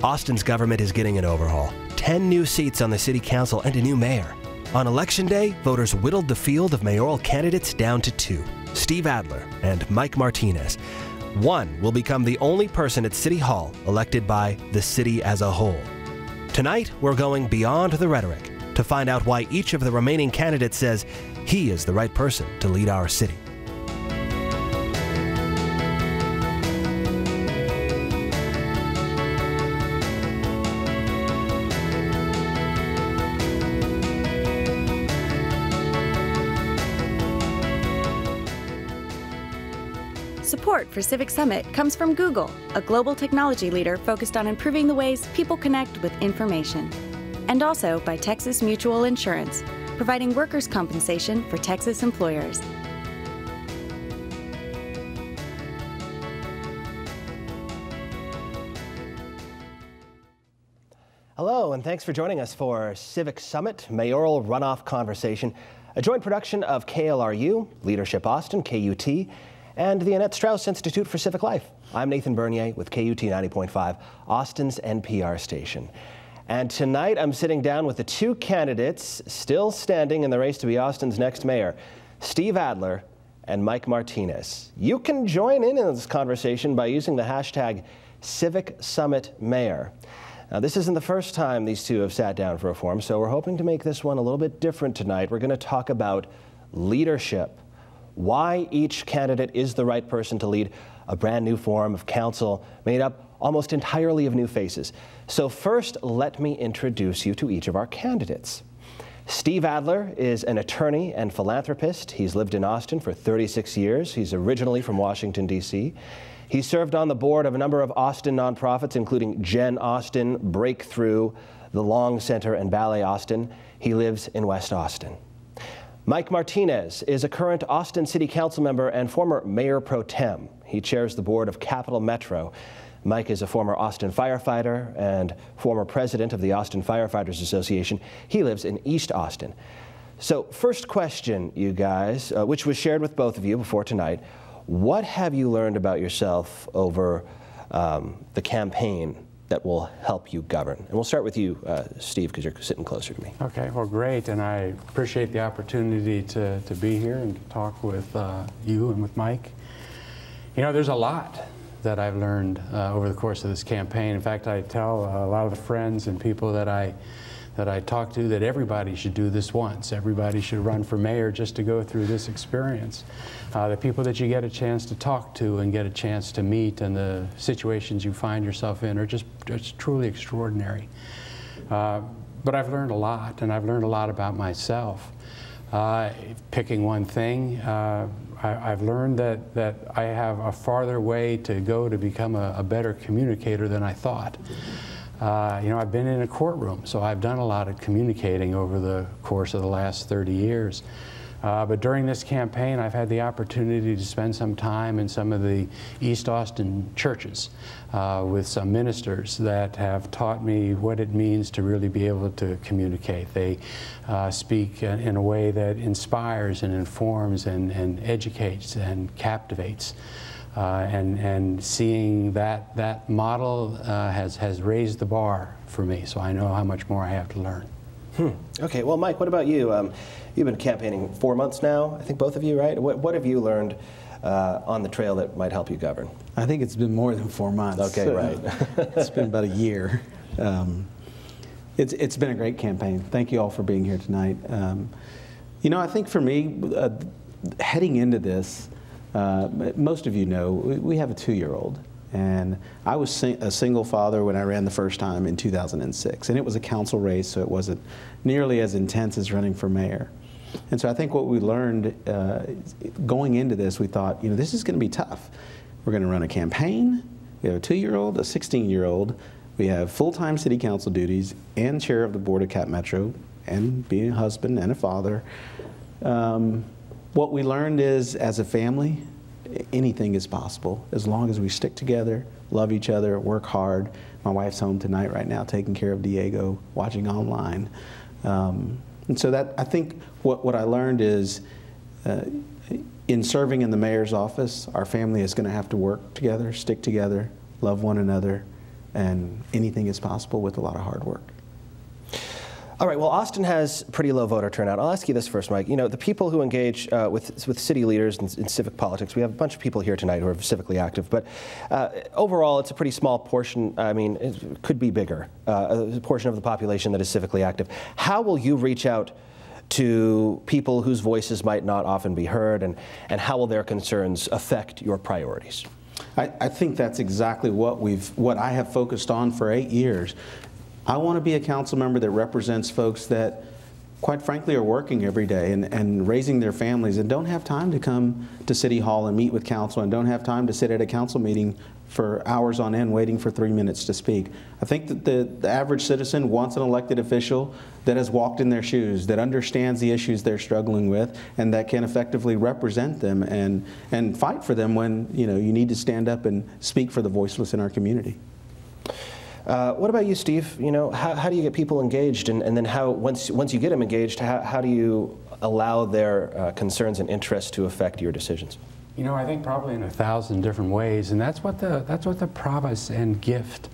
Austin's government is getting an overhaul. 10 new seats on the city council and a new mayor. On election day, voters whittled the field of mayoral candidates down to 2, Steve Adler and Mike Martinez. One will become the only person at City Hall elected by the city as a whole. Tonight, we're going beyond the rhetoric to find out why each of the remaining candidates says he is the right person to lead our city. Support for Civic Summit comes from Google, a global technology leader focused on improving the ways people connect with information. And also by Texas Mutual Insurance, providing workers' compensation for Texas employers. Hello, and thanks for joining us for Civic Summit Mayoral Runoff Conversation, a joint production of KLRU, Leadership Austin, KUT, and the Annette Strauss Institute for Civic Life. I'm Nathan Bernier with KUT 90.5, Austin's NPR station. And tonight I'm sitting down with the 2 candidates still standing in the race to be Austin's next mayor, Steve Adler and Mike Martinez. You can join in this conversation by using the hashtag #CivicSummitMayor. Now, this isn't the first time these 2 have sat down for a forum, so we're hoping to make this one a little bit different tonight. We're going to talk about leadership. Why each candidate is the right person to lead a brand new form of council made up almost entirely of new faces. So first, let me introduce you to each of our candidates. Steve Adler is an attorney and philanthropist. He's lived in Austin for 36 years. He's originally from Washington, D.C. He served on the board of a number of Austin nonprofits, including Gen Austin, Breakthrough, the Long Center, and Ballet Austin. He lives in West Austin. Mike Martinez is a current Austin City Council member and former Mayor Pro Tem. He chairs the board of Capital Metro. Mike is a former Austin firefighter and former president of the Austin Firefighters Association. He lives in East Austin. So first question, you guys, which was shared with both of you before tonight. What have you learned about yourself over the campaign that will help you govern? And we'll start with you, Steve, because you're sitting closer to me. Okay, well, great, and I appreciate the opportunity to be here and to talk with you and with Mike. You know, there's a lot that I've learned over the course of this campaign. In fact, I tell a lot of the friends and people that I talk to that everybody should do this once. Everybody should run for mayor just to go through this experience. The people that you get a chance to talk to and get a chance to meet and the situations you find yourself in are just truly extraordinary. But I've learned a lot, and I've learned a lot about myself. Picking one thing, I've learned that I have a farther way to go to become a better communicator than I thought. You know, I've been in a courtroom, so I've done a lot of communicating over the course of the last 30 years. But during this campaign, I've had the opportunity to spend some time in some of the East Austin churches with some ministers that have taught me what it means to really be able to communicate. They speak in a way that inspires and informs and educates and captivates. And seeing that model has raised the bar for me, so I know how much more I have to learn. Okay, well, Mike, what about you? You've been campaigning 4 months now, I think both of you, right? What have you learned on the trail that might help you govern? I think it's been more than 4 months. Okay, right. It's been about a year. It's been a great campaign. Thank you all for being here tonight. You know, I think for me, heading into this, most of you know, we have a 2-year-old. And I was a single father when I ran the first time in 2006. And it was a council race, so it wasn't nearly as intense as running for mayor. And so I think what we learned going into this, we thought, you know, this is going to be tough. We're going to run a campaign. We have a 2-year-old, a 16-year-old. We have full-time city council duties and chair of the board of Cap Metro and being a husband and a father. What we learned is, as a family, anything is possible as long as we stick together, love each other, work hard. My wife's home tonight right now taking care of Diego, watching online. And so that, I think what I learned is in serving in the mayor's office, our family is going to have to work together, stick together, love one another, and anything is possible with a lot of hard work. All right, well, Austin has pretty low voter turnout. I'll ask you this first, Mike. You know, the people who engage with city leaders in civic politics, we have a bunch of people here tonight who are civically active, but overall, it's a pretty small portion. I mean, it could be bigger, a portion of the population that is civically active. How will you reach out to people whose voices might not often be heard, and how will their concerns affect your priorities? I think that's exactly what I have focused on for 8 years. I want to be a council member that represents folks that, quite frankly, are working every day and raising their families and don't have time to come to City Hall and meet with council and don't have time to sit at a council meeting for hours on end waiting for 3 minutes to speak. I think that the average citizen wants an elected official that has walked in their shoes, that understands the issues they're struggling with, and that can effectively represent them and fight for them when you need to stand up and speak for the voiceless in our community. What about you, Steve? You know, how do you get people engaged, and then once you get them engaged, how do you allow their concerns and interests to affect your decisions? You know, I think probably in 1,000 different ways, and that's what the promise and gift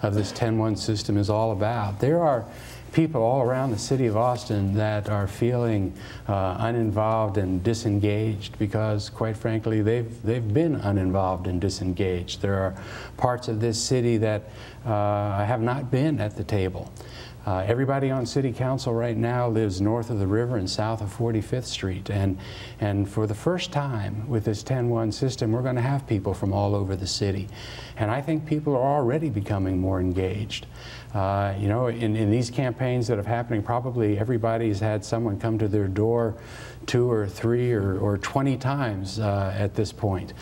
of this 10-1 system is all about. There are people all around the city of Austin that are feeling uninvolved and disengaged because, quite frankly, they've been uninvolved and disengaged. There are parts of this city that have not been at the table. Everybody on City Council right now lives north of the river and south of 45th Street. And for the first time with this 10-1 system, we're going to have people from all over the city. And I think people are already becoming more engaged. You know, in these campaigns that are happening, probably everybody's had someone come to their door 2 or 3 or 20 times at this point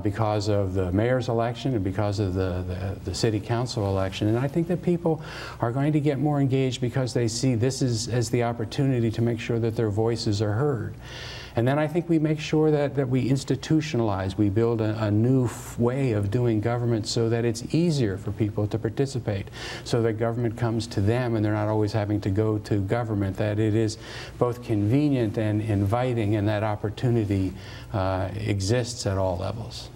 because of the mayor's election and because of the city council election. And I think that people are going to get more engaged because they see this as the opportunity to make sure that their voices are heard. And then I think we make sure that we institutionalize, we build a new way of doing government so that it's easier for people to participate, so that government comes to them and they're not always having to go to government, that it is both convenient and inviting, and that opportunity exists at all levels.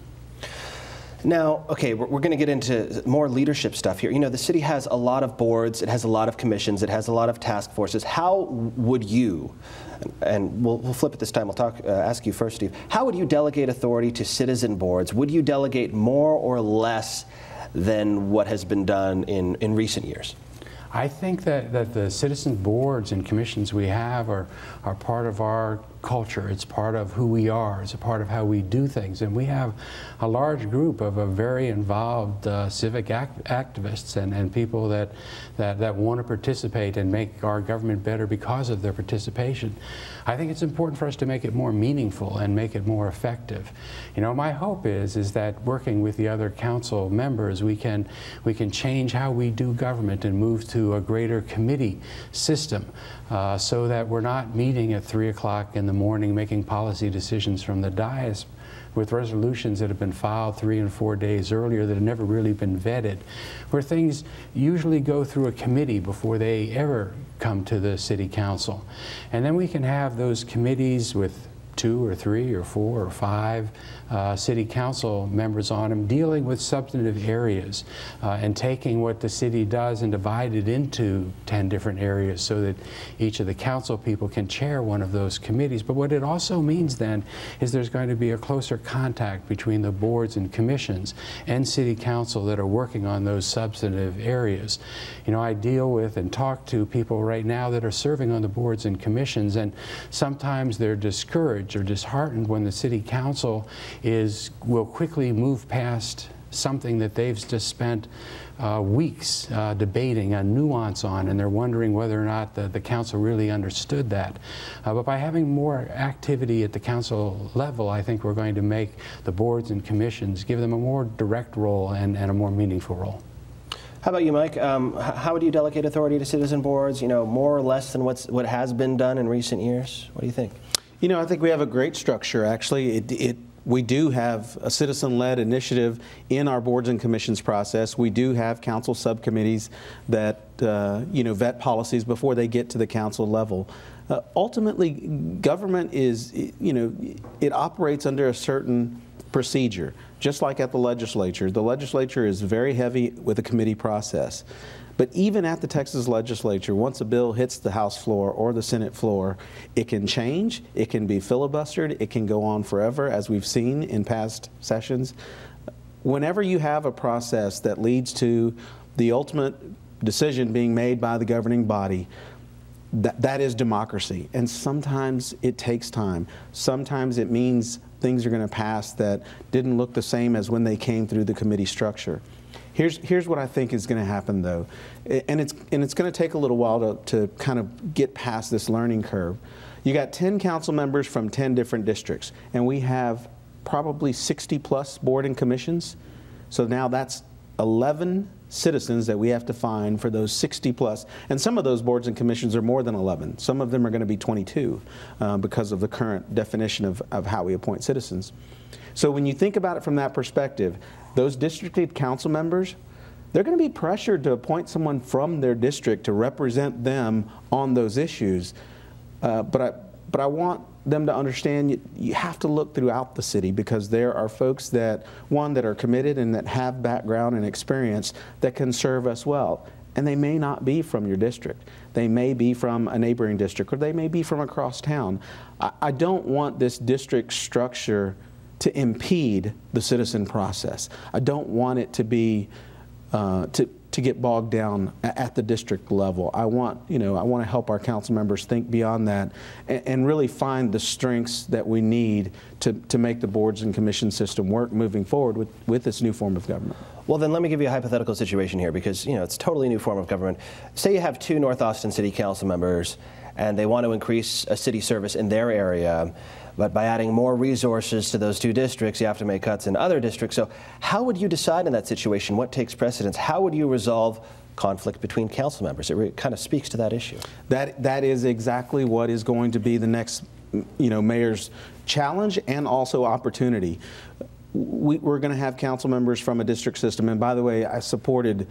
Now, okay, we're going to get into more leadership stuff here. You know, the city has a lot of boards, it has a lot of commissions, it has a lot of task forces. How would you, and we'll flip it this time, we'll ask you first, Steve, how would you delegate authority to citizen boards? Would you delegate more or less than what has been done in recent years? I think that the citizen boards and commissions we have are part of our culture. It's part of who we are. It's a part of how we do things. And we have a large group of very involved civic activists and people that want to participate and make our government better because of their participation. I think it's important for us to make it more meaningful and make it more effective. You know, my hope is that working with the other council members, we can change how we do government and move to a greater committee system so that we're not meeting at 3 o'clock in the morning making policy decisions from the dais with resolutions that have been filed 3 and 4 days earlier that have never really been vetted, where things usually go through a committee before they ever come to the city council. And then we can have those committees with 2 or 3 or 4 or 5 city council members on them, dealing with substantive areas and taking what the city does and divide it into 10 different areas so that each of the council people can chair one of those committees. But what it also means then is there's going to be a closer contact between the boards and commissions and city council that are working on those substantive areas. You know, I deal with and talk to people right now that are serving on the boards and commissions, and sometimes they're discouraged or disheartened when the city council will quickly move past something that they've just spent weeks debating a nuance on, and they're wondering whether or not the council really understood that. But by having more activity at the council level, I think we're going to make the boards and commissions, give them a more direct role and a more meaningful role. How about you, Mike? How would you delegate authority to citizen boards? You know, more or less than what has been done in recent years? What do you think? You know, I think we have a great structure, actually. We do have a citizen-led initiative in our boards and commissions process. We do have council subcommittees that, vet policies before they get to the council level. Ultimately, government is, it operates under a certain procedure. just like at the legislature is very heavy with a committee process. But even at the Texas legislature, once a bill hits the House floor or the Senate floor, it can change, it can be filibustered, it can go on forever, as we've seen in past sessions. Whenever you have a process that leads to the ultimate decision being made by the governing body, that is democracy. And sometimes it takes time. Sometimes it means things are going to pass that didn't look the same as when they came through the committee structure. Here's what I think is going to happen, though, and it's going to take a little while to kind of get past this learning curve. You got 10 council members from 10 different districts, and we have probably 60+ board and commissions. So now that's 11 citizens that we have to find for those 60+, and some of those boards and commissions are more than 11. Some of them are going to be 22 because of the current definition of how we appoint citizens. So when you think about it from that perspective, those districted council members, they're going to be pressured to appoint someone from their district to represent them on those issues. But I want them to understand you have to look throughout the city, because there are folks that are committed and that have background and experience that can serve us well. And they may not be from your district. They may be from a neighboring district, or they may be from across town. I don't want this district structure to impede the citizen process. I don't want it to be to get bogged down at the district level. I want to help our council members think beyond that and really find the strengths that we need to make the boards and commission system work moving forward with this new form of government. Well, then let me give you a hypothetical situation here, because it's a totally new form of government. Say you have 2 North Austin City Council members and they want to increase a city service in their area, but by adding more resources to those 2 districts, you have to make cuts in other districts. So how would you decide in that situation what takes precedence? How would you resolve conflict between council members? It kind of speaks to that issue. That is exactly what is going to be the next mayor's challenge and also opportunity. We're going to have council members from a district system. And by the way, I supported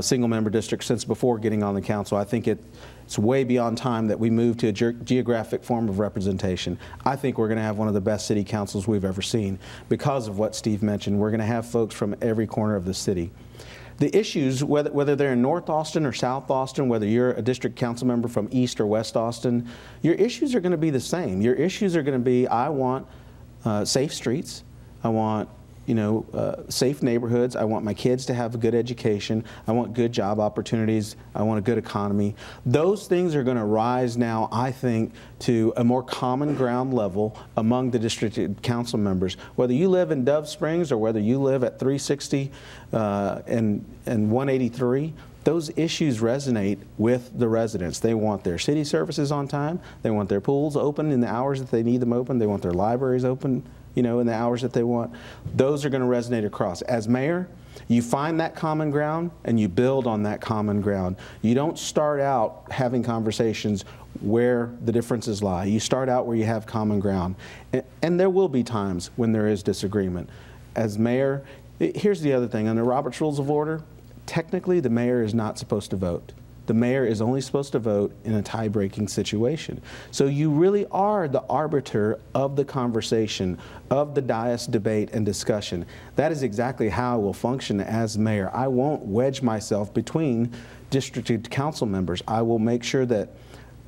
single-member districts since before getting on the council. I think it's way beyond time that we move to a geographic form of representation. I think we're going to have one of the best city councils we've ever seen because of what Steve mentioned. We're going to have folks from every corner of the city. The issues, whether they're in North Austin or South Austin, whether you're a district council member from East or West Austin, your issues are going to be the same. Your issues are going to be, I want safe streets. I want safe neighborhoods. I want my kids to have a good education. I want good job opportunities. I want a good economy. Those things are going to rise now, I think, to a more common ground level among the district council members. Whether you live in Dove Springs or whether you live at 360 and 183, those issues resonate with the residents. They want their city services on time. They want their pools open in the hours that they need them open. They want their libraries open in the hours that they want. Those are going to resonate across. As mayor, you find that common ground and you build on that common ground. You don't start out having conversations where the differences lie. You start out where you have common ground. And there will be times when there is disagreement. As mayor, here's the other thing. Under Robert's Rules of Order, technically the mayor is not supposed to vote. The mayor is only supposed to vote in a tie-breaking situation. So you really are the arbiter of the conversation, of the dais debate and discussion. That is exactly how I will function as mayor. I won't wedge myself between district council members. I will make sure that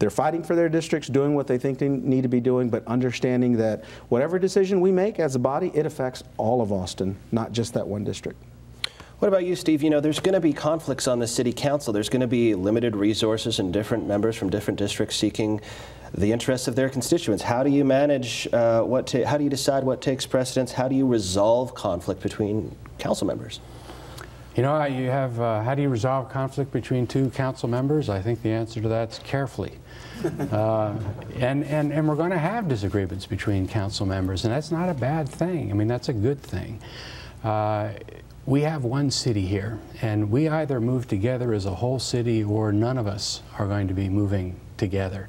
they're fighting for their districts, doing what they think they need to be doing, but understanding that whatever decision we make as a body, it affects all of Austin, not just that one district. What about you, Steve? There's going to be conflicts on the city council. There's going to be limited resources and different members from different districts seeking the interests of their constituents. How do you manage how do you decide what takes precedence? How do you resolve conflict between council members? How do you resolve conflict between 2 council members? I think the answer to that's carefully. And we're going to have disagreements between council members, and that's not a bad thing. I mean, that's a good thing. We have one city here, and we either move together as a whole city or none of us are going to be moving together.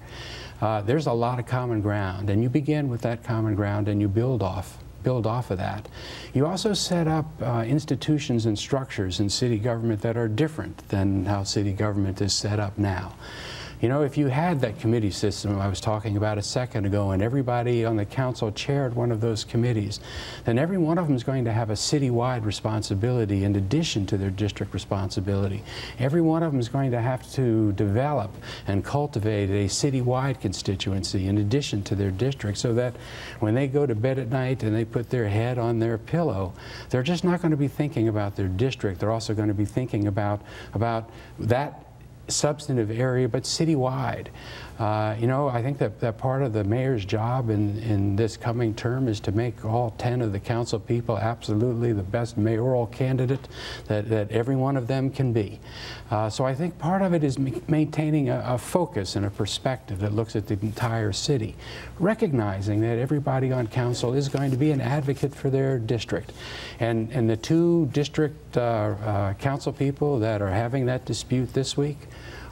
There's a lot of common ground, and you begin with that common ground and you build off of that. You also set up institutions and structures in city government that are different than how city government is set up now. You know, if you had that committee system I was talking about a second ago, and everybody on the council chaired one of those committees, then every one of them is going to have a citywide responsibility in addition to their district responsibility. Every one of them is going to have to develop and cultivate a citywide constituency in addition to their district, so that when they go to bed at night and they put their head on their pillow, they're just not going to be thinking about their district. They're also going to be thinking about that substantive area, but citywide. You know, I think that part of the mayor's job in this coming term is to make all 10 of the council people absolutely the best mayoral candidate that every one of them can be. So I think part of it is maintaining a focus and a perspective that looks at the entire city, recognizing that everybody on council is going to be an advocate for their district. And the 2 district council people that are having that dispute this week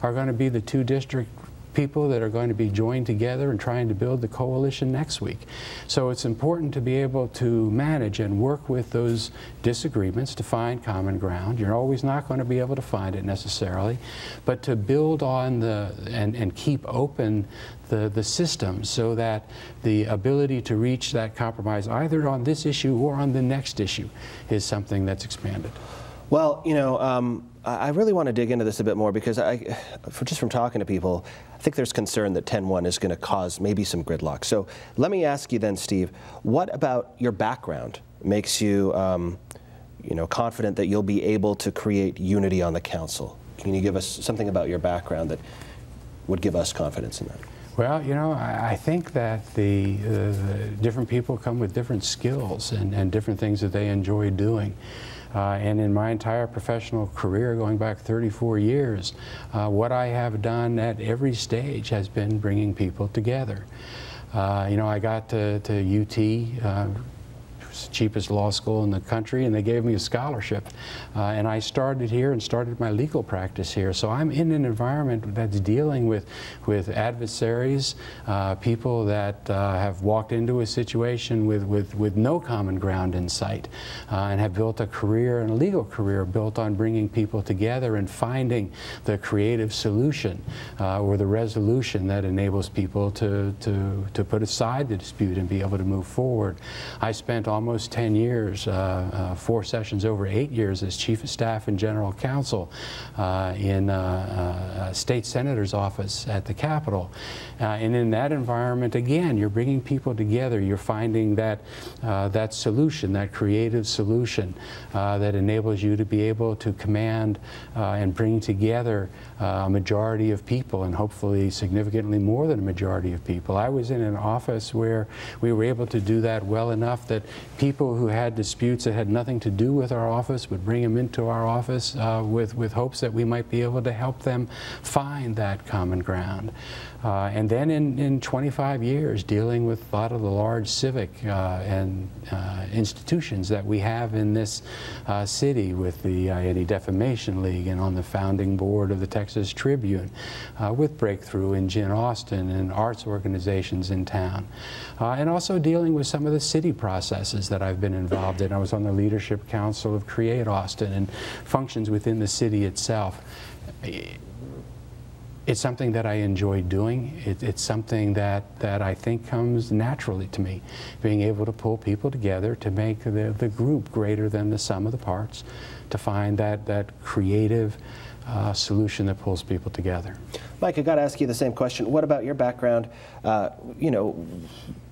are going to be the 2 district people that are going to be joined together and trying to build the coalition next week. So it's important to be able to manage and work with those disagreements to find common ground. You're always not going to be able to find it necessarily, but to build on and keep open the system so that the ability to reach that compromise either on this issue or on the next issue is something that's expanded. Well, you know, I really want to dig into this a bit more because just from talking to people, I think there's concern that 10-1 is going to cause maybe some gridlock. So let me ask you then, Steve, what about your background makes you, you know, confident that you'll be able to create unity on the council? Can you give us something about your background that would give us confidence in that? Well, you know, I think that the different people come with different skills and different things that they enjoy doing. And in my entire professional career, going back 34 years, what I have done at every stage has been bringing people together. You know, I got to UT, cheapest law school in the country, and they gave me a scholarship. And I started here and started my legal practice here. So I'm in an environment that's dealing with adversaries, people that have walked into a situation with no common ground in sight, and have built a career, and a legal career built on bringing people together and finding the creative solution or the resolution that enables people to put aside the dispute and be able to move forward. I spent almost 10 years, 4 sessions over 8 years as Chief of Staff and General Counsel in a state senator's office at the Capitol. And in that environment, again, you're bringing people together. You're finding that solution, that creative solution that enables you to be able to command and bring together a majority of people, and hopefully significantly more than a majority of people. I was in an office where we were able to do that well enough that people who had disputes that had nothing to do with our office would bring them into our office with hopes that we might be able to help them find that common ground. And then in 25 years, dealing with a lot of the large civic and institutions that we have in this city, with the Anti-Defamation League, and on the founding board of the Texas Tribune, with Breakthrough in Gin Austin, and arts organizations in town, and also dealing with some of the city processes that I've been involved in. I was on the Leadership Council of Create Austin and functions within the city itself. It's something that I enjoy doing. It's something that I think comes naturally to me, being able to pull people together to make the group greater than the sum of the parts, to find that creative solution that pulls people together. Mike, I got to ask you the same question. What about your background, you know,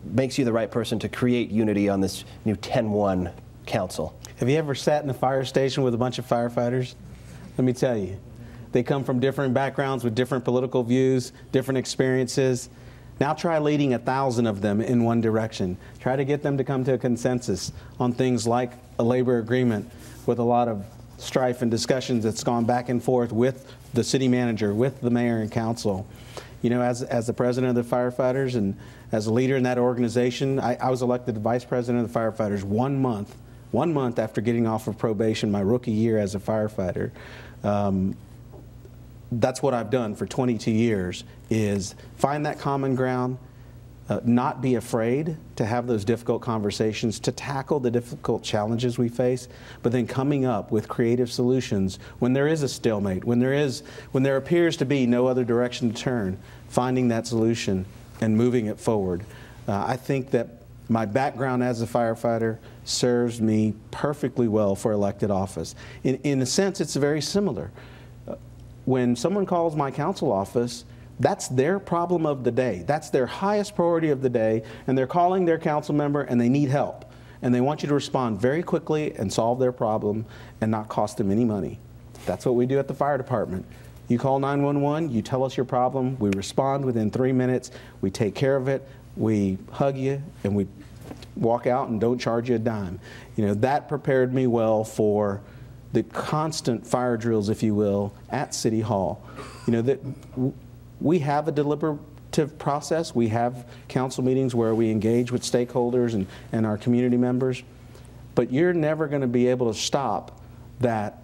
makes you the right person to create unity on this new 10-1 council? Have you ever sat in a fire station with a bunch of firefighters? Let me tell you. They come from different backgrounds with different political views, different experiences. Now try leading 1,000 of them in one direction. Try to get them to come to a consensus on things like a labor agreement, with a lot of strife and discussions that's gone back and forth with the city manager, with the mayor and council. You know, as the president of the firefighters and as a leader in that organization, I was elected the vice president of the firefighters 1 month after getting off of probation my rookie year as a firefighter. That's what I've done for 22 years, is find that common ground, not be afraid to have those difficult conversations, to tackle the difficult challenges we face, but then coming up with creative solutions when there is a stalemate, when there appears to be no other direction to turn, finding that solution and moving it forward. I think that my background as a firefighter serves me perfectly well for elected office. In a sense, it's very similar. When someone calls my council office, that's their problem of the day. That's their highest priority of the day, and they're calling their council member and they need help. And they want you to respond very quickly and solve their problem and not cost them any money. That's what we do at the fire department. You call 911, you tell us your problem, we respond within 3 minutes, we take care of it, we hug you, and we walk out and don't charge you a dime. You know, that prepared me well for the constant fire drills, if you will, at City Hall. You know, that we have a deliberative process. We have council meetings where we engage with stakeholders and our community members, but you're never going to be able to stop that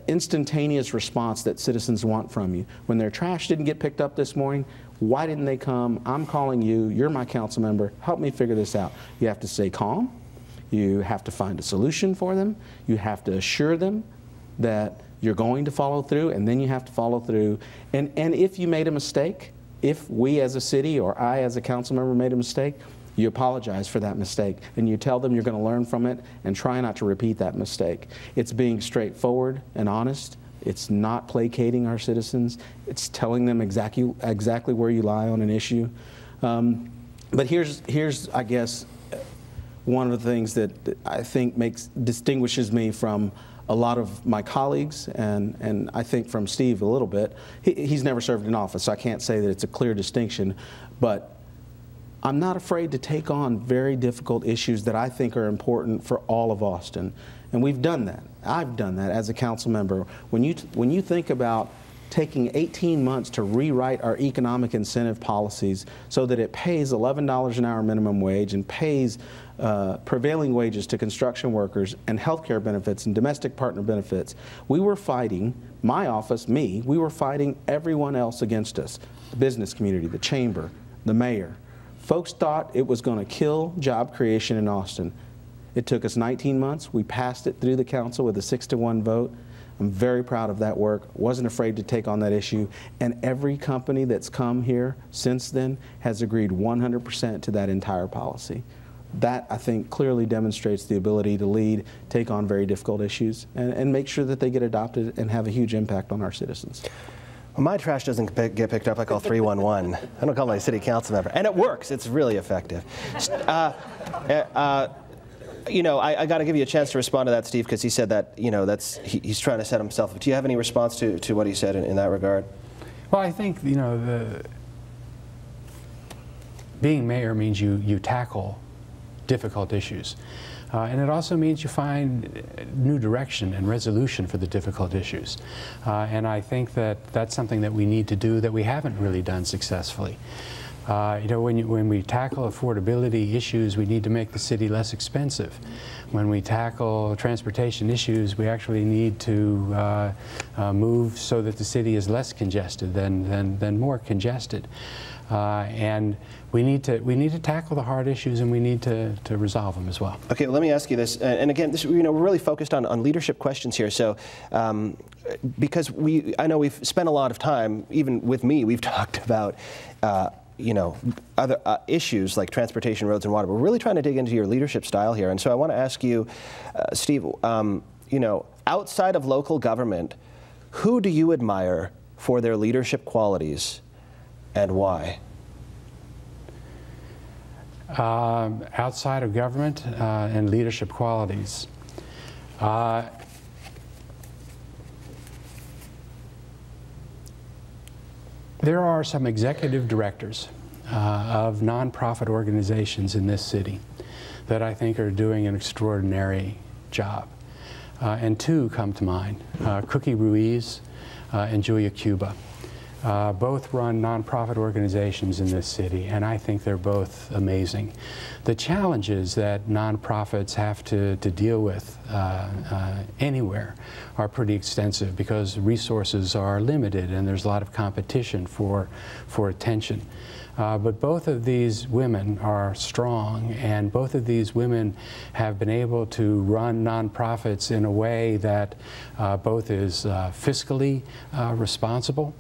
instantaneous response that citizens want from you. When their trash didn't get picked up this morning, why didn't they come? I'm calling you. You're my council member. Help me figure this out. You have to stay calm. You have to find a solution for them. You have to assure them that you're going to follow through, and then you have to follow through. And if you made a mistake, if we as a city or I as a council member made a mistake, you apologize for that mistake, and you tell them you're going to learn from it and try not to repeat that mistake. It's being straightforward and honest. It's not placating our citizens. It's telling them exactly where you lie on an issue. But here's, I guess, one of the things that I think distinguishes me from a lot of my colleagues, and I think from Steve a little bit. He's never served in office, so I can't say that it's a clear distinction, but I'm not afraid to take on very difficult issues that I think are important for all of Austin. And we've done that. I've done that as a council member. When you think about taking 18 months to rewrite our economic incentive policies so that it pays $11 an hour minimum wage and pays prevailing wages to construction workers and health care benefits and domestic partner benefits, we were fighting, my office, we were fighting everyone else against us. The business community, the chamber, the mayor. Folks thought it was going to kill job creation in Austin. It took us 19 months. We passed it through the council with a 6-to-1 vote. I'm very proud of that work. Wasn't afraid to take on that issue. And every company that's come here since then has agreed 100% to that entire policy. That, I think, clearly demonstrates the ability to lead, take on very difficult issues, and make sure that they get adopted and have a huge impact on our citizens. Well, my trash doesn't get picked up. I call 311. I don't call my city council member. And it works. It's really effective. You know, I got to give you a chance to respond to that, Steve, because he said that, you know, he's trying to set himself up. Do you have any response to what he said in that regard? Well, I think, you know, being mayor means you tackle difficult issues. And it also means you find new direction and resolution for the difficult issues. And I think that that's something that we need to do that we haven't really done successfully. You know, when we tackle affordability issues, we need to make the city less expensive. When we tackle transportation issues, we actually need to move so that the city is less congested than more congested. And we need to tackle the hard issues, and we need to resolve them as well. Okay, well, let me ask you this, and again, this, you know, we're really focused on leadership questions here. So, because I know we've spent a lot of time, even with me, we've talked about you know, other issues like transportation, roads, and water. We're really trying to dig into your leadership style here, and so I want to ask you, Steve, you know, outside of local government, who do you admire for their leadership qualities, and why? Outside of government and leadership qualities. There are some executive directors of nonprofit organizations in this city that I think are doing an extraordinary job. And two come to mind, Cookie Ruiz and Julia Cuba. Both run nonprofit organizations in this city, and I think they're both amazing. The challenges that nonprofits have to deal with anywhere are pretty extensive because resources are limited and there's a lot of competition for attention. But both of these women are strong, and both of these women have been able to run nonprofits in a way that both is fiscally responsible,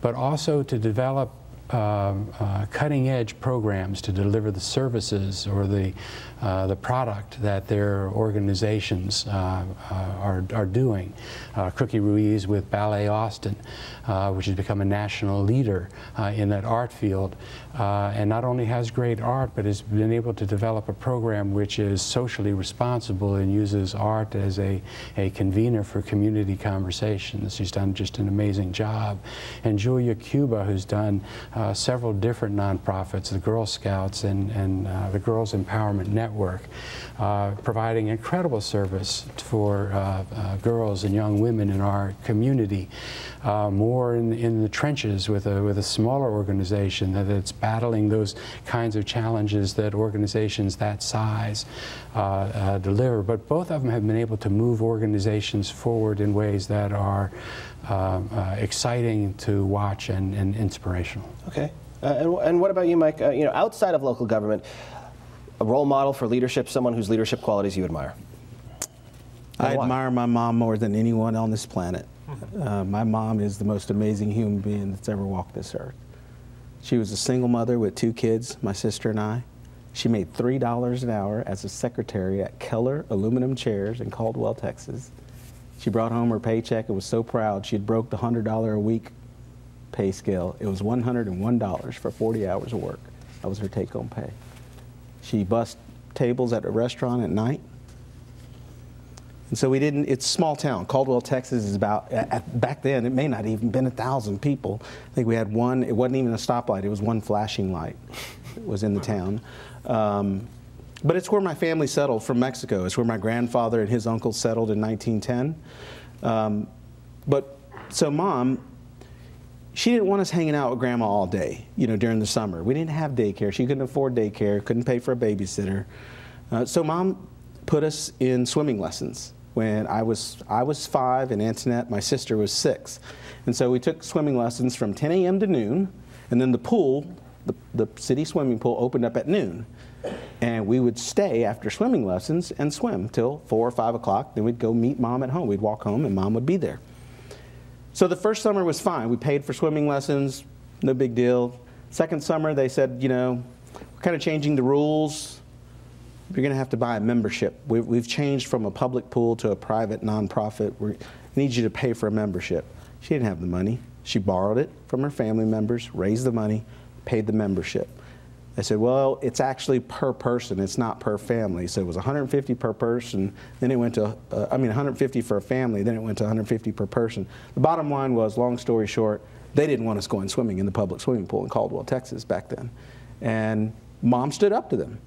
but also to develop cutting-edge programs to deliver the services or the product that their organizations are doing. Cookie Ruiz with Ballet Austin, which has become a national leader in that art field, and not only has great art, but has been able to develop a program which is socially responsible and uses art as a convener for community conversations. She's done just an amazing job. And Julia Cuba, who's done several different nonprofits, the Girl Scouts and the Girls Empowerment Network, providing incredible service for girls and young women in our community. More in the trenches with a smaller organization that's battling those kinds of challenges that organizations that size deliver. But both of them have been able to move organizations forward in ways that are exciting to watch and inspirational. Okay. And what about you, Mike? You know, outside of local government, a role model for leadership, someone whose leadership qualities you admire? I admire my mom more than anyone on this planet. My mom is the most amazing human being that's ever walked this earth. She was a single mother with 2 kids, my sister and I. She made $3 an hour as a secretary at Keller Aluminum Chairs in Caldwell, Texas. She brought home her paycheck and was so proud she had broke the $100 a week pay scale. It was $101 for 40 hours of work. That was her take-home pay. She bussed tables at a restaurant at night. And so we didn't, it's a small town. Caldwell, Texas is about, back then, it may not even been 1,000 people. I think we had one, it wasn't even a stoplight, it was one flashing light that was in the town. But it's where my family settled from Mexico. It's where my grandfather and his uncle settled in 1910. So Mom, she didn't want us hanging out with Grandma all day, you know, during the summer. We didn't have daycare. She couldn't afford daycare, couldn't pay for a babysitter. So Mom put us in swimming lessons when I was 5 and Antoinette, my sister, was 6. And so we took swimming lessons from 10 a.m. to noon, and then the pool, the city swimming pool, opened up at noon. And we would stay after swimming lessons and swim till 4 or 5 o'clock. Then we'd go meet Mom at home. We'd walk home and Mom would be there. So the first summer was fine. We paid for swimming lessons, no big deal. Second summer they said, you know, we're kind of changing the rules. You're going to have to buy a membership. We've changed from a public pool to a private nonprofit. We need you to pay for a membership. She didn't have the money. She borrowed it from her family members, raised the money, paid the membership. I said, well, it's actually per person. It's not per family. So it was $150 per person. Then it went to, $150 for a family. Then it went to $150 per person. The bottom line was, long story short, they didn't want us going swimming in the public swimming pool in Caldwell, Texas back then. And Mom stood up to them.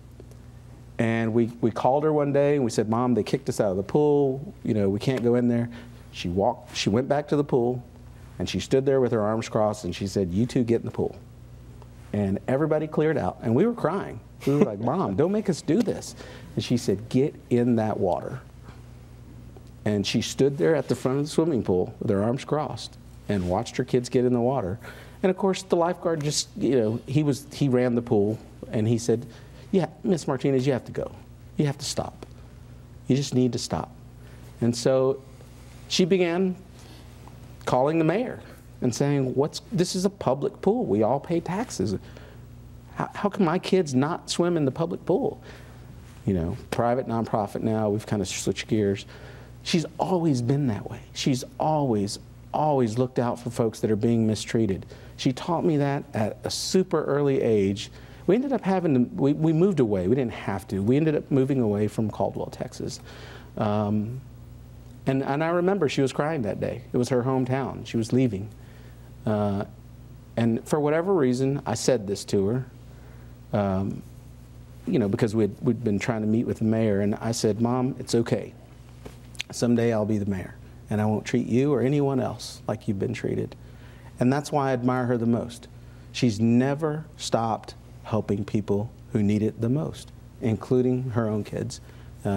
And we called her one day and we said, Mom, they kicked us out of the pool. You know, we can't go in there. She went back to the pool and she stood there with her arms crossed and she said, you two get in the pool. And everybody cleared out and we were crying. We were like, Mom, don't make us do this. And she said, get in that water. And she stood there at the front of the swimming pool with her arms crossed and watched her kids get in the water. And of course the lifeguard just, you know, he ran the pool and he said, yeah, Miss Martinez, you have to go. You have to stop. You just need to stop. And so she began calling the mayor and saying, this is a public pool. We all pay taxes. How can my kids not swim in the public pool? You know, private, nonprofit now, we've kind of switched gears. She's always been that way. She's always looked out for folks that are being mistreated. She taught me that at a super early age. We ended up having to, we moved away. We didn't have to. We ended up moving away from Caldwell, Texas. And I remember she was crying that day. It was her hometown. She was leaving. And for whatever reason, I said this to her, you know, because we'd been trying to meet with the mayor. And I said, Mom, it's okay. Someday I'll be the mayor. And I won't treat you or anyone else like you've been treated. And that's why I admire her the most. She's never stopped helping people who need it the most, including her own kids.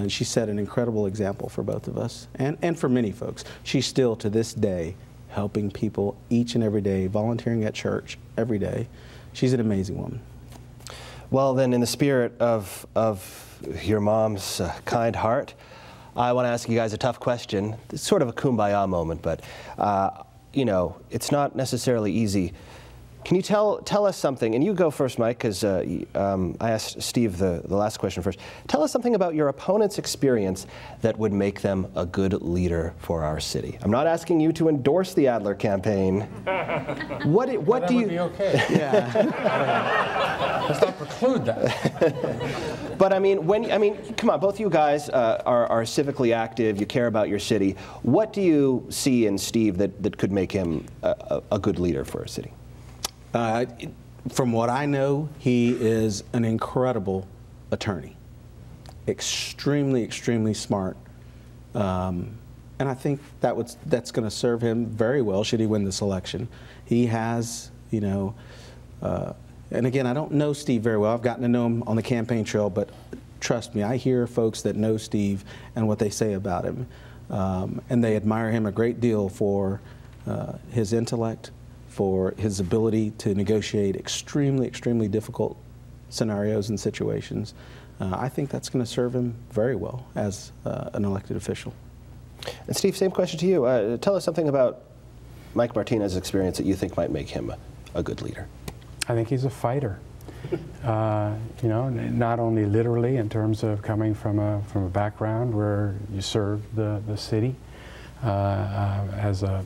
She set an incredible example for both of us and for many folks. She's still, to this day, helping people each and every day, volunteering at church every day. She's an amazing woman. Well, then, in the spirit of your mom's kind heart, I want to ask you guys a tough question. It's sort of a kumbaya moment, but, you know, it's not necessarily easy. Can you tell us something, and you go first, Mike, because I asked Steve the last question first. Tell us something about your opponent's experience that would make them a good leader for our city. I'm not asking you to endorse the Adler campaign. What do you... That would be okay. Yeah. Let's not preclude that. But I mean, come on, both you guys are civically active. You care about your city. What do you see in Steve that could make him a good leader for our city? From what I know, he is an incredible attorney, extremely, extremely smart, and I think that's going to serve him very well should he win this election. He has, you know, and again, I don't know Steve very well. I've gotten to know him on the campaign trail, but trust me, I hear folks that know Steve and what they say about him, and they admire him a great deal for his intellect, for his ability to negotiate extremely, extremely difficult scenarios and situations. I think that's going to serve him very well as an elected official. And Steve, same question to you. Tell us something about Mike Martinez's experience that you think might make him a good leader. I think he's a fighter. You know, not only literally in terms of coming from a background where you serve the city, as a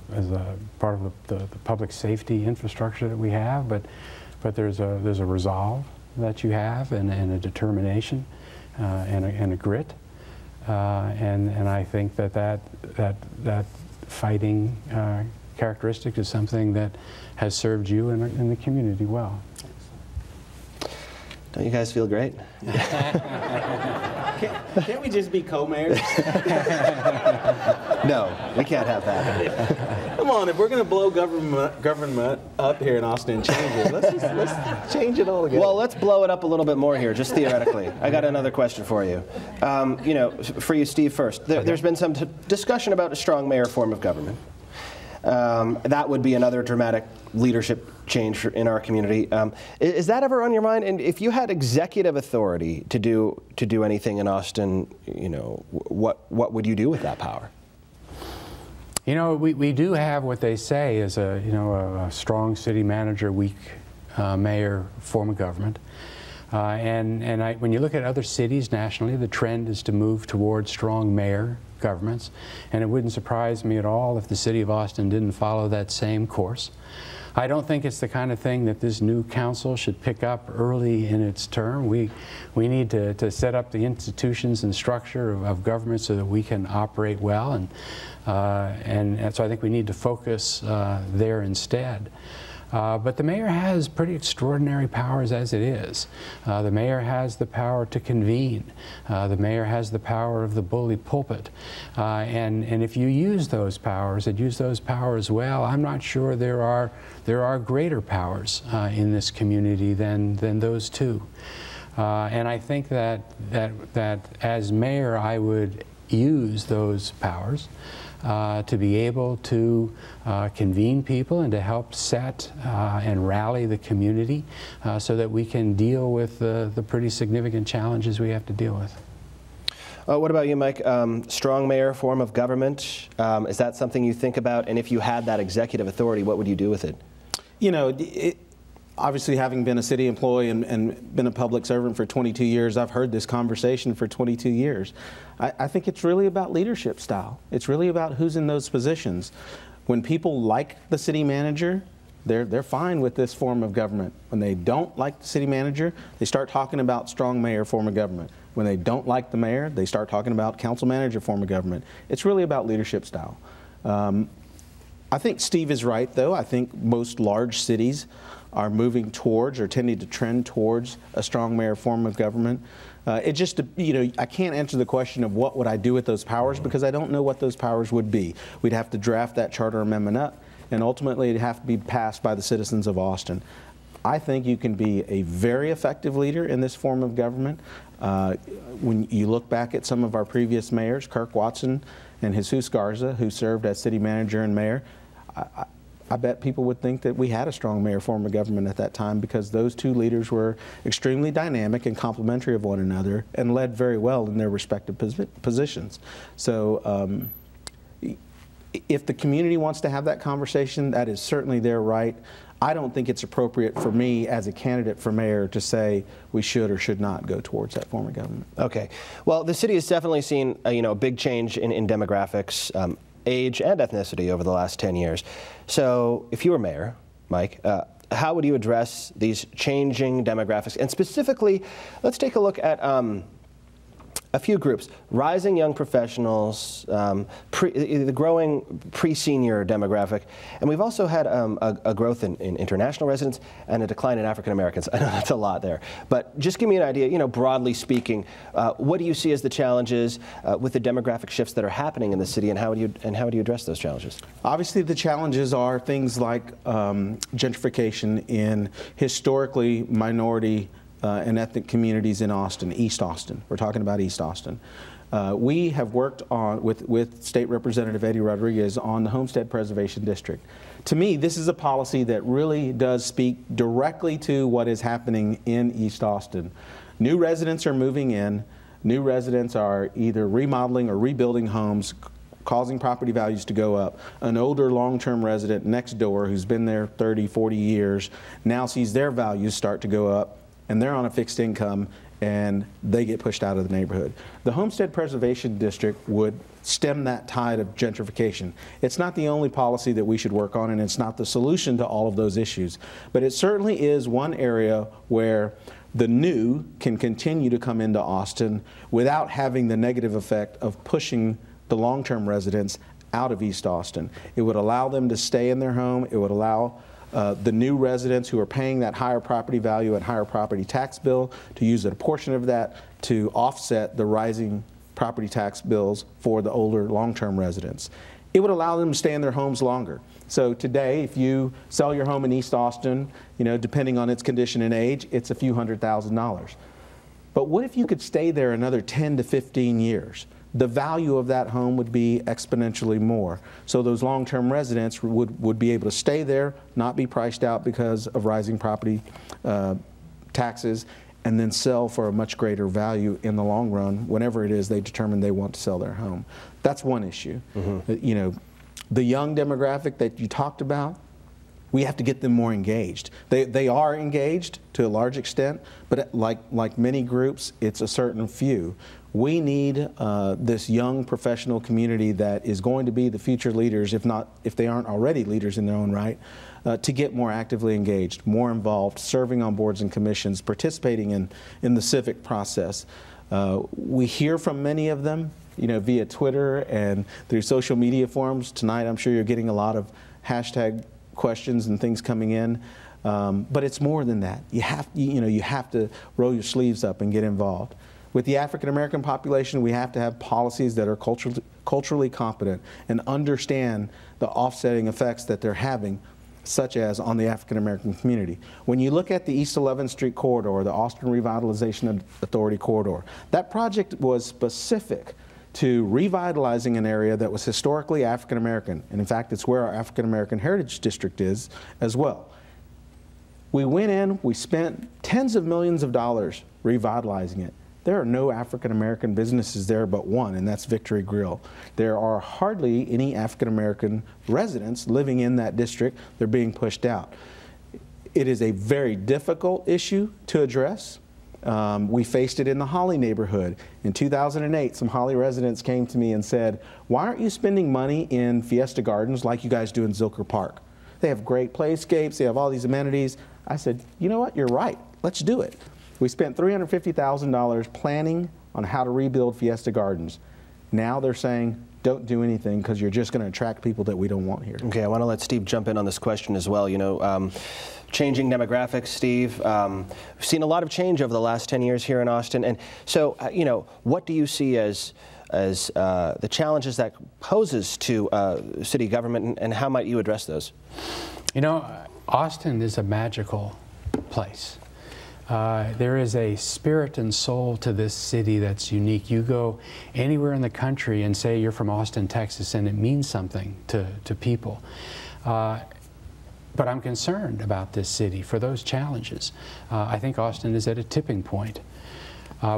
part of the public safety infrastructure that we have, but there's a resolve that you have and a determination and a grit, and I think that fighting characteristic is something that has served you in the community well. Don't you guys feel great? Can't we just be co-mayors? No, we can't have that. Come on, if we're going to blow government up here in Austin and change it, let's change it all together. Well, let's blow it up a little bit more here, just theoretically. I got another question for you. You know, for you, Steve, first. There's been some discussion about a strong mayor form of government. That would be another dramatic leadership change in our community. Is that ever on your mind? And if you had executive authority to do anything in Austin, you know, what would you do with that power? You know, we do have what they say is a strong city manager, weak mayor form of government. When you look at other cities nationally, the trend is to move towards strong mayor governments, and it wouldn't surprise me at all if the city of Austin didn't follow that same course. I don't think it's the kind of thing that this new council should pick up early in its term. We need to set up the institutions and structure of government so that we can operate well, and so I think we need to focus there instead. But the mayor has pretty extraordinary powers as it is. The mayor has the power to convene. The mayor has the power of the bully pulpit. And if you use those powers and use those powers well, I'm not sure there are greater powers in this community than those two. And I think that as mayor, I would use those powers to be able to convene people and to help set and rally the community so that we can deal with the pretty significant challenges we have to deal with. What about you, Mike? Strong mayor form of government, is that something you think about? And if you had that executive authority, what would you do with it? You know, obviously, having been a city employee and been a public servant for 22 years, I've heard this conversation for 22 years. I think it's really about leadership style. It's really about who's in those positions. When people like the city manager, they're fine with this form of government. When they don't like the city manager, they start talking about strong mayor form of government. When they don't like the mayor, they start talking about council manager form of government. It's really about leadership style. I think Steve is right, though. I think most large cities are moving towards or tending to trend towards a strong mayor form of government. It just, you know, I can't answer the question of what would I do with those powers because I don't know what those powers would be. We'd have to draft that charter amendment up and ultimately it'd have to be passed by the citizens of Austin. I think you can be a very effective leader in this form of government. When you look back at some of our previous mayors, Kirk Watson and Jesus Garza, who served as city manager and mayor, I bet people would think that we had a strong mayor form of government at that time, because those two leaders were extremely dynamic and complementary of one another and led very well in their respective positions. So if the community wants to have that conversation, that is certainly their right. I don't think it's appropriate for me as a candidate for mayor to say we should or should not go towards that form of government. Okay. Well, the city has definitely seen a big change in demographics, age and ethnicity over the last 10 years. So if you were mayor, Mike, how would you address these changing demographics? And specifically, let's take a look at a few groups: rising young professionals, the growing pre-senior demographic, and we've also had a growth in international residents and a decline in African Americans. I know that's a lot there, but just give me an idea, broadly speaking, what do you see as the challenges with the demographic shifts that are happening in the city, and how would you address those challenges? Obviously, the challenges are things like gentrification in historically minority and ethnic communities in Austin, East Austin. We're talking about East Austin. We have worked on with State Representative Eddie Rodriguez on the Homestead Preservation District. To me, this is a policy that really does speak directly to what is happening in East Austin. New residents are moving in. New residents are either remodeling or rebuilding homes, causing property values to go up. An older long-term resident next door who's been there 30, 40 years now sees their values start to go up, and they're on a fixed income, and they get pushed out of the neighborhood. The Homestead Preservation District would stem that tide of gentrification. It's not the only policy that we should work on, and it's not the solution to all of those issues, but it certainly is one area where the new can continue to come into Austin without having the negative effect of pushing the long-term residents out of East Austin. It would allow them to stay in their home. It would allow the new residents who are paying that higher property value and higher property tax bill to use a portion of that to offset the rising property tax bills for the older long-term residents. It would allow them to stay in their homes longer. So today, if you sell your home in East Austin, depending on its condition and age, it's a few $100,000. But what if you could stay there another 10 to 15 years? The value of that home would be exponentially more. So those long-term residents would be able to stay there, not be priced out because of rising property taxes, and then sell for a much greater value in the long run whenever it is they determine they want to sell their home. That's one issue. Mm-hmm. The young demographic that you talked about, we have to get them more engaged. They are engaged to a large extent, but like many groups, it's a certain few. We need this young professional community that is going to be the future leaders, if they aren't already leaders in their own right, to get more actively engaged, more involved, serving on boards and commissions, participating in the civic process. We hear from many of them, via Twitter and through social media forums. Tonight, I'm sure you're getting a lot of hashtag questions and things coming in. But it's more than that. You have to roll your sleeves up and get involved. With the African American population, we have to have policies that are culturally competent and understand the offsetting effects that they're having, such as on the African American community. When you look at the East 11th Street corridor, the Austin Revitalization Authority corridor, that project was specific to revitalizing an area that was historically African American. And in fact, it's where our African American Heritage District is as well. We went in, we spent tens of millions of dollars revitalizing it. There are no African American businesses there but one, and that's Victory Grill. There are hardly any African American residents living in that district. They're being pushed out. It is a very difficult issue to address. We faced it in the Holly neighborhood. In 2008, some Holly residents came to me and said, "Why aren't you spending money in Fiesta Gardens like you guys do in Zilker Park? They have great playscapes, they have all these amenities." I said, "You know what, you're right, let's do it." We spent $350,000 planning on how to rebuild Fiesta Gardens. Now they're saying, don't do anything because you're just going to attract people that we don't want here. Okay, I want to let Steve jump in on this question as well. Changing demographics, Steve. We've seen a lot of change over the last 10 years here in Austin. And so, what do you see as as the challenges that poses to city government, and how might you address those? You know, Austin is a magical place. There is a spirit and soul to this city that's unique. You go anywhere in the country and say you're from Austin, Texas, and it means something to people. But I'm concerned about this city for those challenges. I think Austin is at a tipping point.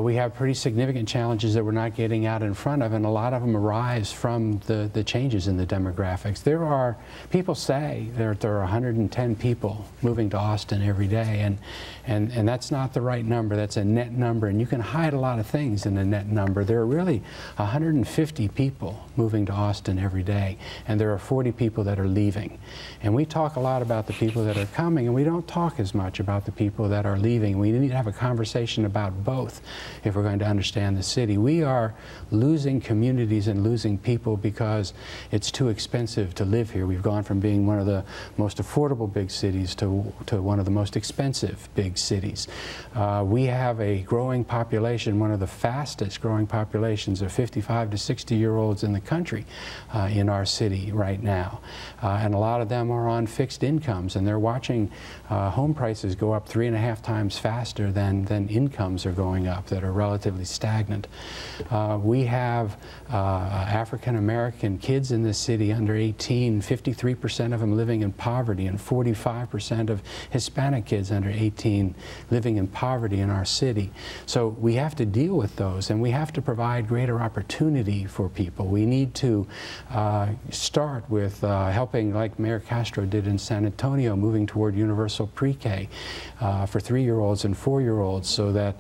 We have pretty significant challenges that we're not getting out in front of, and a lot of them arise from the changes in the demographics. There are, people say there are 110 people moving to Austin every day, and that's not the right number. That's a net number, and you can hide a lot of things in the net number. There are really 150 people moving to Austin every day, and there are 40 people that are leaving. And we talk a lot about the people that are coming, and we don't talk as much about the people that are leaving. We need to have a conversation about both if we're going to understand the city. We are losing communities and losing people because it's too expensive to live here. We've gone from being one of the most affordable big cities to one of the most expensive big cities. We have a growing population, one of the fastest growing populations of 55 to 60-year-olds in the country in our city right now. And a lot of them are on fixed incomes, and they're watching home prices go up 3.5 times faster than incomes are going up that are relatively stagnant. We have African American kids in this city under 18, 53% of them living in poverty, and 45% of Hispanic kids under 18 living in poverty in our city. So we have to deal with those, and we have to provide greater opportunity for people. We need to start with helping, like Mayor Castro did in San Antonio, moving toward universal pre-K for 3-year-olds and 4-year-olds, so that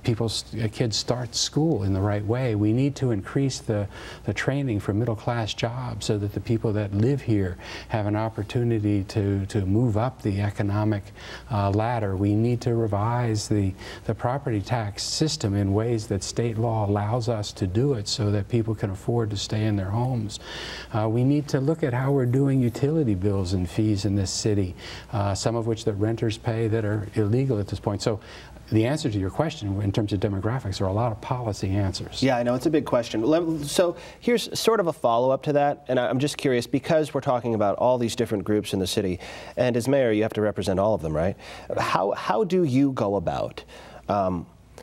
kids start school in the right way. We need to increase the training for middle-class jobs so that the people that live here have an opportunity to move up the economic ladder. We need to revise the property tax system in ways that state law allows us to do it so that people can afford to stay in their homes. We need to look at how we're doing utility bills and fees in this city, some of which the renters pay that are illegal at this point. So the answer to your question in terms of demographics are a lot of policy answers. Yeah, I know, it's a big question. So here's sort of a follow-up to that, and I'm just curious, because we're talking about all these different groups in the city, and as mayor you have to represent all of them, right? How do you go about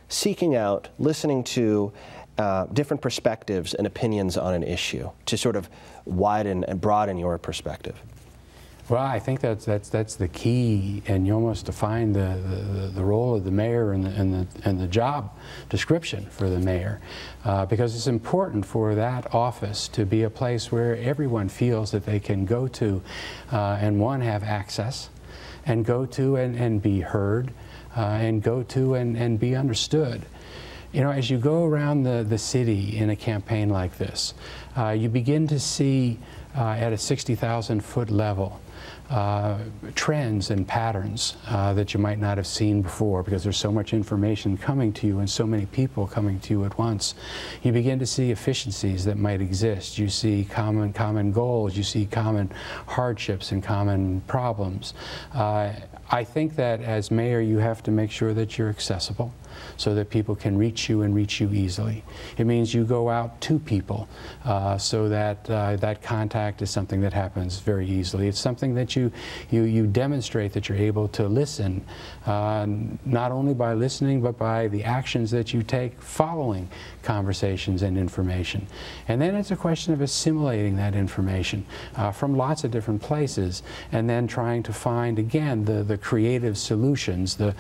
seeking out, listening to different perspectives and opinions on an issue to sort of widen and broaden your perspective? Well, I think that's the key, and you almost define the role of the mayor and the job description for the mayor, because it's important for that office to be a place where everyone feels that they can go to and have access, and go to and be heard, and go to and be understood. You know, as you go around the city in a campaign like this, you begin to see at a 60,000-foot level trends and patterns that you might not have seen before, because there's so much information coming to you and so many people coming to you at once. You begin to see efficiencies that might exist. You see common goals. You see common hardships and common problems. I think that as mayor you have to make sure that you're accessible, so that people can reach you and reach you easily. It means you go out to people so that that contact is something that happens very easily. It's something that you demonstrate that you're able to listen, not only by listening, but by the actions that you take following conversations and information. And then it's a question of assimilating that information from lots of different places, and then trying to find, again, the creative solutions, the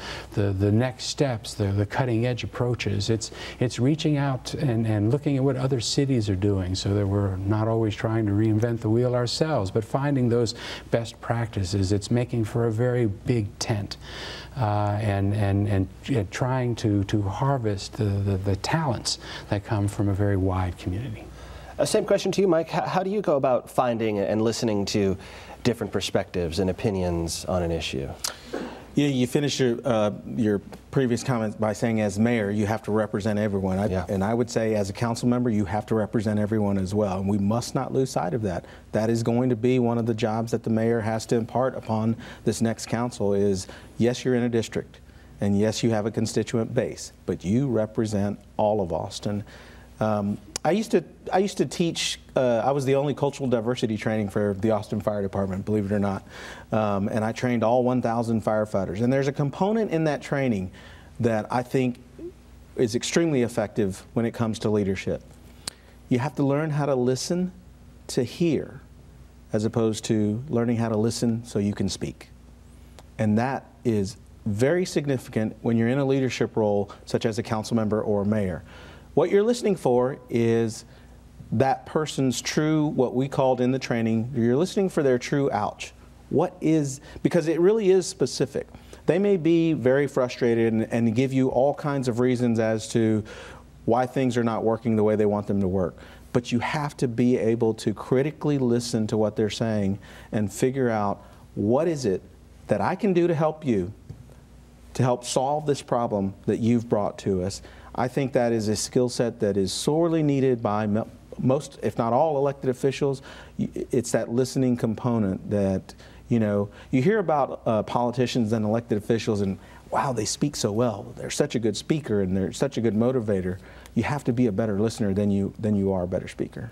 next steps, the cutting-edge approaches. It's reaching out and looking at what other cities are doing, so that we're not always trying to reinvent the wheel ourselves, but finding those best practices. It's making for a very big tent, and trying to harvest the talents that come from a very wide community. Same question to you, Mike. How do you go about finding and listening to different perspectives and opinions on an issue? Yeah, you finished your previous comments by saying, as mayor, you have to represent everyone. And I would say, as a council member, you have to represent everyone as well. And we must not lose sight of that. That is going to be one of the jobs that the mayor has to impart upon this next council is, yes, you're in a district, and yes, you have a constituent base, but you represent all of Austin. I used to teach. I was the only cultural diversity training for the Austin Fire Department, believe it or not, and I trained all 1,000 firefighters. And there's a component in that training that I think is extremely effective when it comes to leadership. You have to learn how to listen to hear, as opposed to learning how to listen so you can speak. And that is very significant when you're in a leadership role, such as a council member or a mayor. What you're listening for is that person's true, what we called in the training, you're listening for their true ouch. What is, because it really is specific. They may be very frustrated and give you all kinds of reasons as to why things are not working the way they want them to work. But you have to be able to critically listen to what they're saying and figure out, what is it that I can do to help you, to help solve this problem that you've brought to us. I think that is a skill set that is sorely needed by most, if not all, elected officials. It's that listening component that, you know, you hear about politicians and elected officials and, wow, they speak so well. They're such a good speaker and they're such a good motivator. You have to be a better listener than you are a better speaker.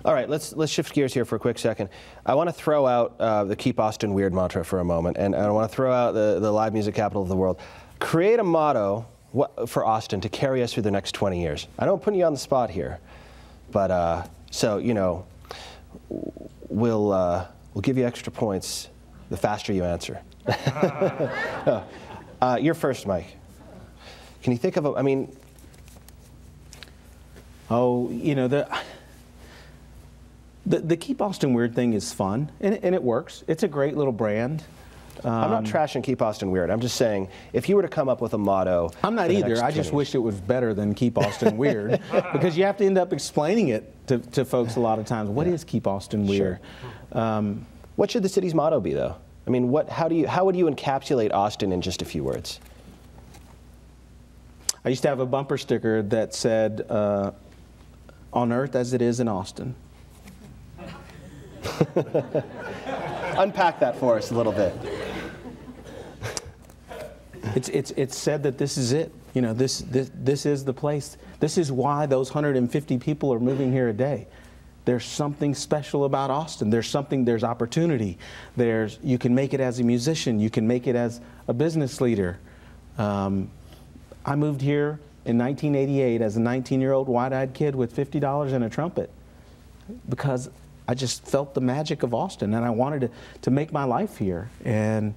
All right, let's shift gears here for a quick second. I want to throw out the Keep Austin Weird mantra for a moment, and I want to throw out the live music capital of the world. Create a motto for Austin to carry us through the next 20 years. I know I'm putting you on the spot here, but so, you know, we'll give you extra points the faster you answer. You're first, Mike. Can you think of I mean... Oh, you know, the Keep Austin Weird thing is fun, and it works. It's a great little brand. I'm not trashing Keep Austin Weird. I'm just saying, if you were to come up with a motto... I'm not either. I just wish it was better than Keep Austin Weird, because you have to end up explaining it to folks a lot of times. What is Keep Austin Weird? Sure. What should the city's motto be, though? I mean, how would you encapsulate Austin in just a few words? I used to have a bumper sticker that said, on Earth as it is in Austin. Unpack that for us a little bit. It's said that this is it. You know, this is the place. This is why those 150 people are moving here a day. There's something special about Austin. There's opportunity. You can make it as a musician. You can make it as a business leader. I moved here in 1988 as a 19-year-old wide-eyed kid with $50 and a trumpet, because I just felt the magic of Austin, and I wanted to make my life here. And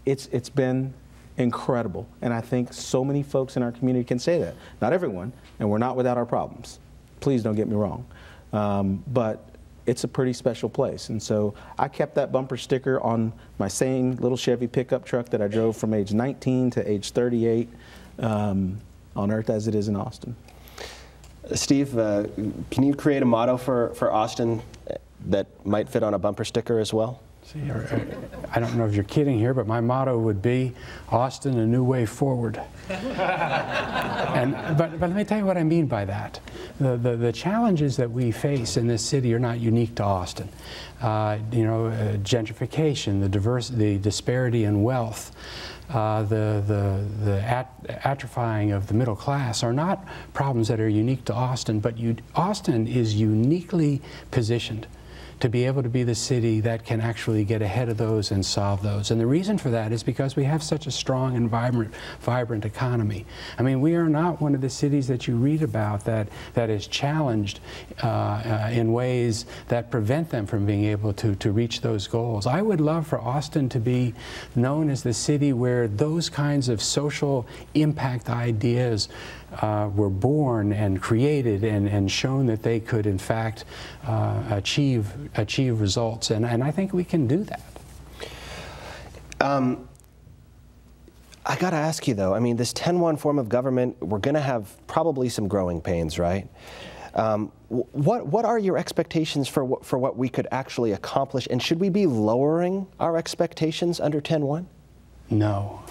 it's been incredible. And I think so many folks in our community can say that. Not everyone, and we're not without our problems. Please don't get me wrong. But it's a pretty special place. And so I kept that bumper sticker on my same little Chevy pickup truck that I drove from age 19 to age 38, on Earth as it is in Austin. Steve, can you create a motto for Austin that might fit on a bumper sticker as well? See, I don't know if you're kidding here, but my motto would be, Austin, a new way forward. But let me tell you what I mean by that. The challenges that we face in this city are not unique to Austin. You know, gentrification, the disparity in wealth, the atrophying of the middle class are not problems that are unique to Austin, but Austin is uniquely positioned to be able to be the city that can actually get ahead of those and solve those. And the reason for that is because we have such a strong and vibrant economy. I mean, we are not one of the cities that you read about that is challenged in ways that prevent them from being able to reach those goals. I would love for Austin to be known as the city where those kinds of social impact ideas were born and created and shown that they could in fact achieve results, and I think we can do that. I got to ask you though, I mean, this 10-1 form of government, we're going to have probably some growing pains, right? What are your expectations for what we could actually accomplish, and should we be lowering our expectations under 10-1? No.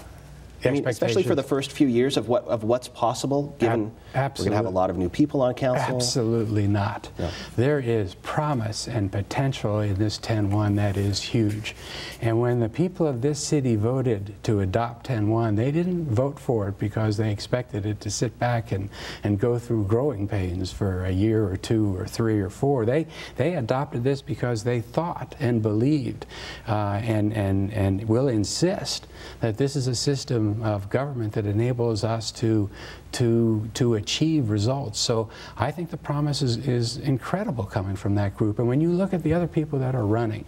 I mean, especially for the first few years of what's possible, given we're going to have a lot of new people on council? Absolutely not. No. There is promise and potential in this 10-1 that is huge. And when the people of this city voted to adopt 10-1, they didn't vote for it because they expected it to sit back and go through growing pains for a year or 2 or 3 or 4. They adopted this because they thought and believed and will insist that this is a system of government that enables us to achieve results. So I think the promise is incredible coming from that group. And when you look at the other people that are running,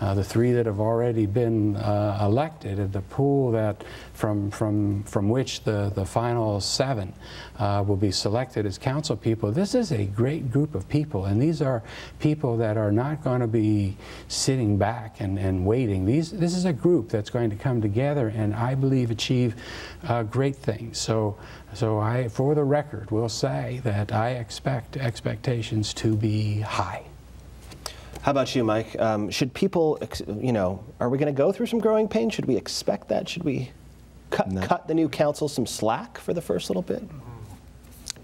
the 3 that have already been elected, and the pool that from which the final 7 will be selected as council people, this is a great group of people, and these are people that are not going to be sitting back and waiting. This is a group that's going to come together and I believe achieve great things. So I, for the record, will say that I expect expectations to be high. How about you, Mike? Should people, are we going to go through some growing pains? Should we expect that? Should we cut the new council some slack for the first little bit?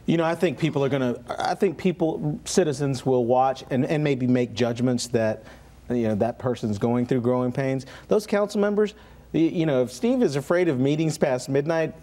I think people are going to, citizens will watch and maybe make judgments that, that person's going through growing pains. Those council members, if Steve is afraid of meetings past midnight,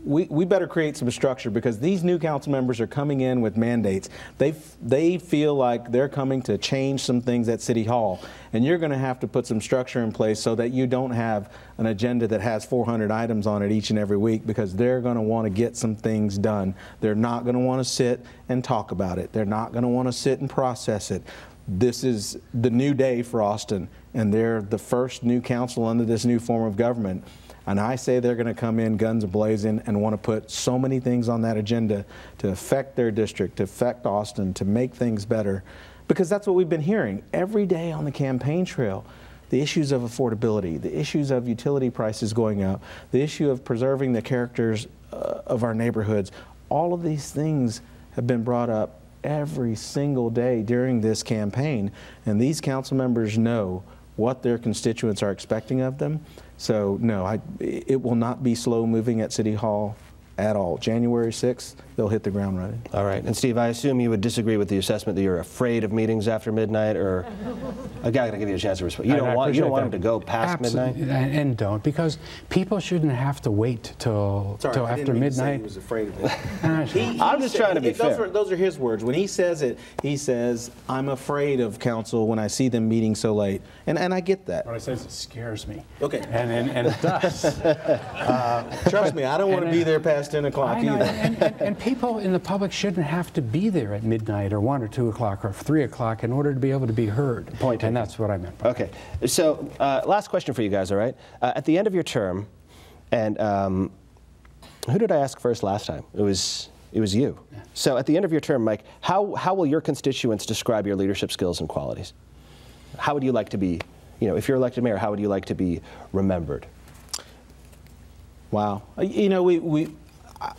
we better create some structure, because these new council members are coming in with mandates. They feel like they're coming to change some things at City Hall, and you're going to have to put some structure in place so that you don't have an agenda that has 400 items on it each and every week, because they're going to want to get some things done. They're not going to want to sit and talk about it. They're not going to want to sit and process it. This is the new day for Austin, and they're the first new council under this new form of government. And I say they're going to come in guns a-blazing and want to put so many things on that agenda to affect their district, to affect Austin, to make things better. Because that's what we've been hearing every day on the campaign trail. The issues of affordability, the issues of utility prices going up, the issue of preserving the characters of our neighborhoods. All of these things have been brought up every single day during this campaign. And these council members know what their constituents are expecting of them. So no, it will not be slow moving at City Hall at all. January 6th, they'll hit the ground running. All right. And Steve, I assume you would disagree with the assessment that you're afraid of meetings after midnight, or I got to give you a chance to respond. You don't want them to go past midnight? And don't, because people shouldn't have to wait till after midnight. He was afraid of it. I'm just trying to be fair. Those are his words. When he says it, he says, "I'm afraid of council when I see them meeting so late," and I get that. When he says it scares me. Okay. And it does. Trust me, I don't want to be there past 10 o'clock either. And people in the public shouldn't have to be there at midnight or 1 or 2 o'clock or 3 o'clock in order to be able to be heard. Point taken. And that's what I meant. Okay. So last question for you guys, all right? At the end of your term, and who did I ask first last time? It was you. Yeah. So at the end of your term, Mike, how will your constituents describe your leadership skills and qualities? How would you like to be, if you're elected mayor, how would you like to be remembered? Wow.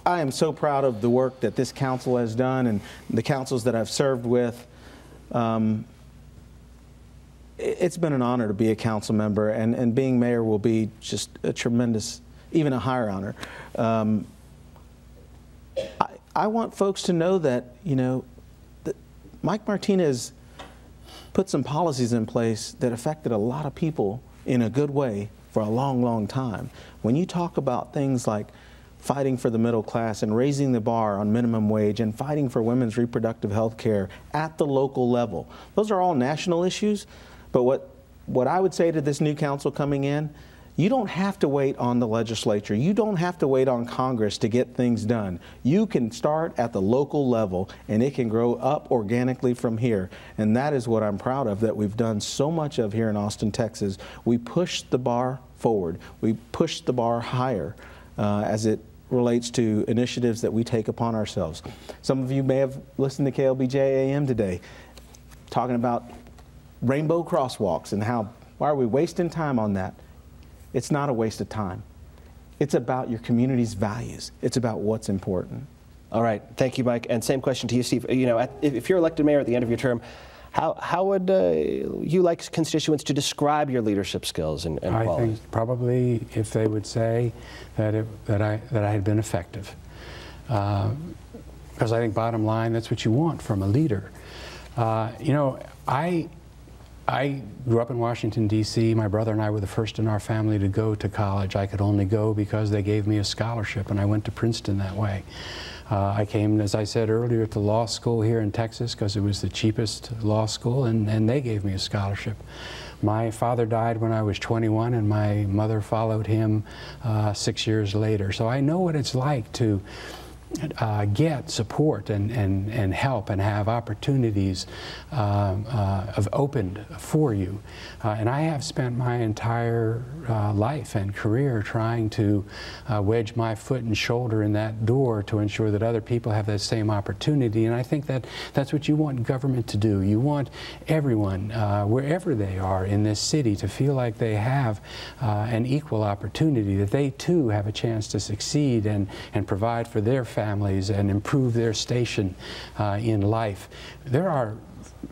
I am so proud of the work that this council has done and the councils that I've served with. It's been an honor to be a council member, and being mayor will be just a tremendous, even a higher honor. I want folks to know that, that Mike Martinez put some policies in place that affected a lot of people in a good way for a long, long time. When you talk about things like fighting for the middle class and raising the bar on minimum wage and fighting for women's reproductive health care at the local level, those are all national issues. But what I would say to this new council coming in, you don't have to wait on the legislature. You don't have to wait on Congress to get things done. You can start at the local level, and it can grow up organically from here. And that is what I'm proud of, that we've done so much of here in Austin, Texas. We pushed the bar forward. We pushed the bar higher as it relates to initiatives that we take upon ourselves. Some of you may have listened to KLBJ AM today, talking about rainbow crosswalks and why are we wasting time on that? It's not a waste of time. It's about your community's values. It's about what's important. All right. Thank you, Mike. And same question to you, Steve. If you're elected mayor at the end of your term, How would you like constituents to describe your leadership skills and qualities? I think probably if they would say that I had been effective, because I think bottom line, that's what you want from a leader. You know, I grew up in Washington, D.C. My brother and I were the first in our family to go to college. I could only go because they gave me a scholarship, and I went to Princeton that way. I came, as I said earlier, to law school here in Texas because it was the cheapest law school, and they gave me a scholarship. My father died when I was 21, and my mother followed him 6 years later. So I know what it's like to get support and help and have opportunities opened for you. And I have spent my entire life and career trying to wedge my foot and shoulder in that door to ensure that other people have that same opportunity. And I think that that's what you want government to do. You want everyone, wherever they are in this city, to feel like they have an equal opportunity, that they too have a chance to succeed and provide for their families and improve their station in life. There are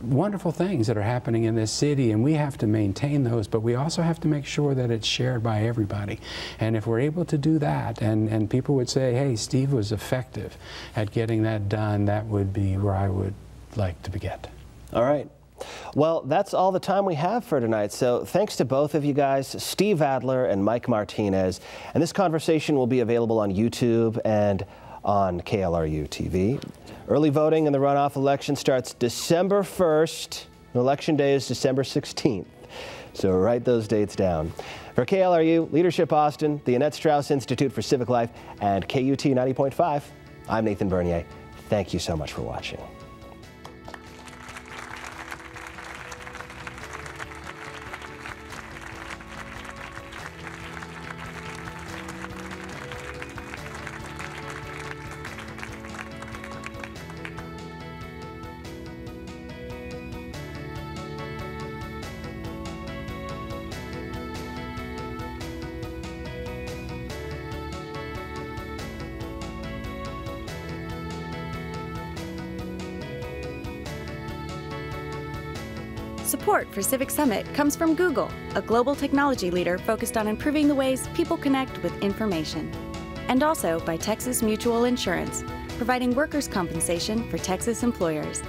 wonderful things that are happening in this city, and we have to maintain those, but we also have to make sure that it's shared by everybody. And if we're able to do that, and people would say, hey, Steve was effective at getting that done, that would be where I would like to get. All right. Well, that's all the time we have for tonight. So thanks to both of you guys, Steve Adler and Mike Martinez. And this conversation will be available on YouTube and on KLRU TV. Early voting in the runoff election starts December 1st. Election day is December 16th. So write those dates down. For KLRU, Leadership Austin, the Annette Strauss Institute for Civic Life, and KUT 90.5, I'm Nathan Bernier. Thank you so much for watching. Support for Civic Summit comes from Google, a global technology leader focused on improving the ways people connect with information. And also by Texas Mutual Insurance, providing workers' compensation for Texas employers.